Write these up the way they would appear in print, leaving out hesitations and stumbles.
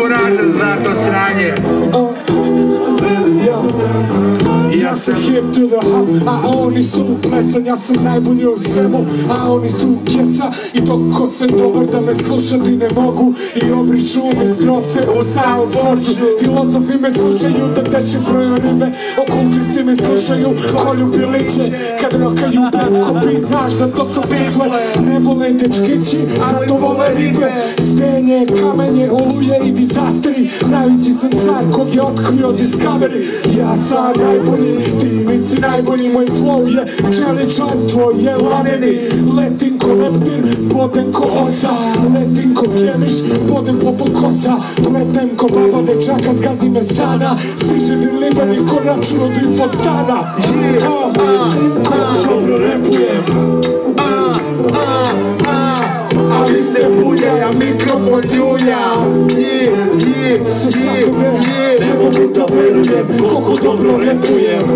burazer za to sranje. Ja sam hip to the hub, a oni su plesan. Ja sam najbolji u svemu, a oni su kesa. I dok ko sam dobar da me slušati ne mogu, i obrišu mi strofe u Soundforge. Filozofi me slušaju da dešifruju rime, okultisti me slušaju ko ljubiliće. Kad rokaju bad kopi, znaš da to su bifle. Ne vole dečkići, zato vole ribe. Stenje, kamenje, oluje i dizasteri. Najveći sam car kog je otkrio Discovery. Ja sam najbolji, ti nisi najbolji. Moj flow je čeličan, tvoj je laneni. Letim ko leptir, bodem ko osa. Letim ko kemiš, bodem poput kosa. Pletem ko baba dečaka, zgazi me stana. Stiže delivery ko račun od infostana. Koliko dobro repujem, a vi ste bulje, a mikrofon ljulja. Sa svakog ne mogu da verujem koliko dobro repujem,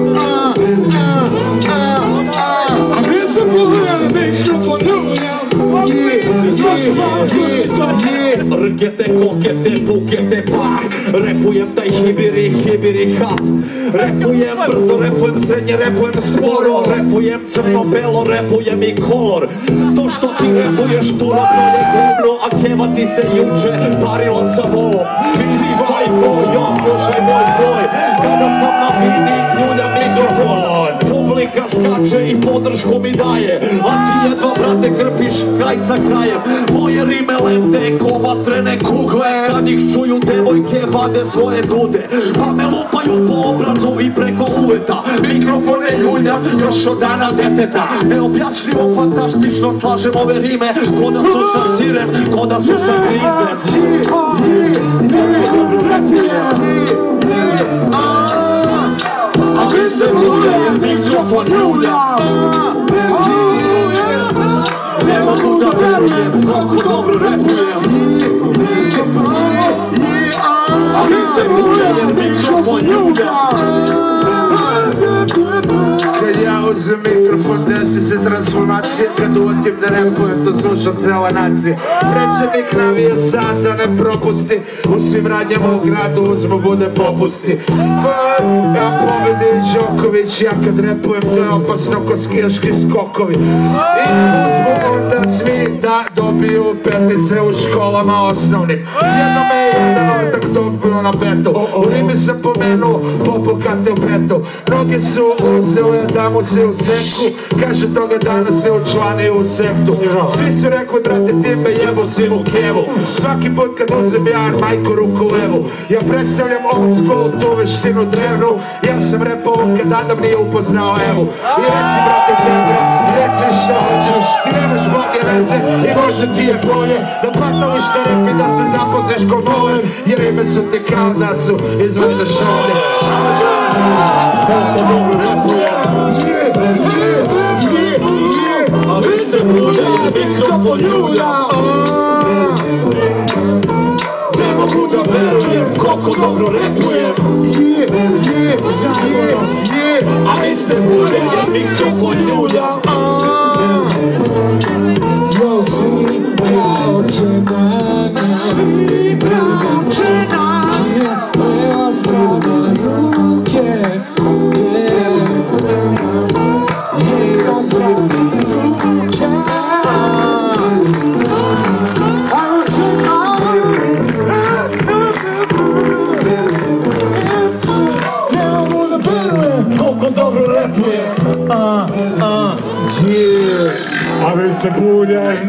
a vi ste bulje, a mikrofon ljulja. Rgete, kokete, pukete, pak. Repujem taj hibiri, hibiri, hap. Repujem brzo, repujem srednje, repujem sporo. Repujem crno-belo, repujem i kolor. To što ti repuješ turobno je govno, a keva ti se juče parila sa volom. Fifo, jo, slušaj moj floj. Kada sam na bini, ljulja mikrofon. Publika skače i podršku mi daje, a ti jedva, brate, krpiš kraj sa krajem. Moje rime lete ko vatrene kugle, kad ih čuju devojke vade svoje dude, pa me lupaju po obrazu i preko uveta. Mikrofon ne ljuljam još od dana deteta. Neobjašnjivo fantastično slažem ove rime, ko da su sa sirem, ko da su sa grizem. A vi se ljulja jer mikrofon ljulja. Ne mogu da verujem koliko dobro repujem, a vi se ljulja jer mikrofon ljulja. Kad ja uzem mikrofon, desi se transformacija. Kad uvatim da repujem, to sluša cela nacija. Predsjednik navije sad da ne propusti, u svim radnjama u gradu uzmu bude popusti. Pa ja pobedi Đoković, ja kad repujem to je opasno ko skijaški skokovi. I uzmu onda svi da dobiju petice u školama osnovnim. Jedno me je jedan ortak dobio na petu, u rimi sam pomenuo popokate u petu. Mnogi su uzeli da mu se u senku, kaže toga dana se učlani u sektu. Svi su rekli, brate, ti me jebo si u kevu. Svaki put kad uzem ja majku ruku levu, ja predstavljam old school, tu veštinu drevnu. Ja sam repao kad Adam nije upoznao Evu. I reci, brate, Pedro, reci šta hoćeš, ti nemaš mnoge veze i možda ti je bolje da patališ na rep i da se zaposliš ko molen, jer ime su ti kao da su izvojne šole. A vi ste bulje jer mikrofon ljulja. Ne mogu da verujem koliko dobro repujem, a vi ste bulje jer mikrofon ljulja. Jo, svi kao žena, svi kao žena, evo strane ruke, evo strane ruke. Ajmo čekaj, ne mogu da verujem koliko dobro repujem, a vi ste bulje.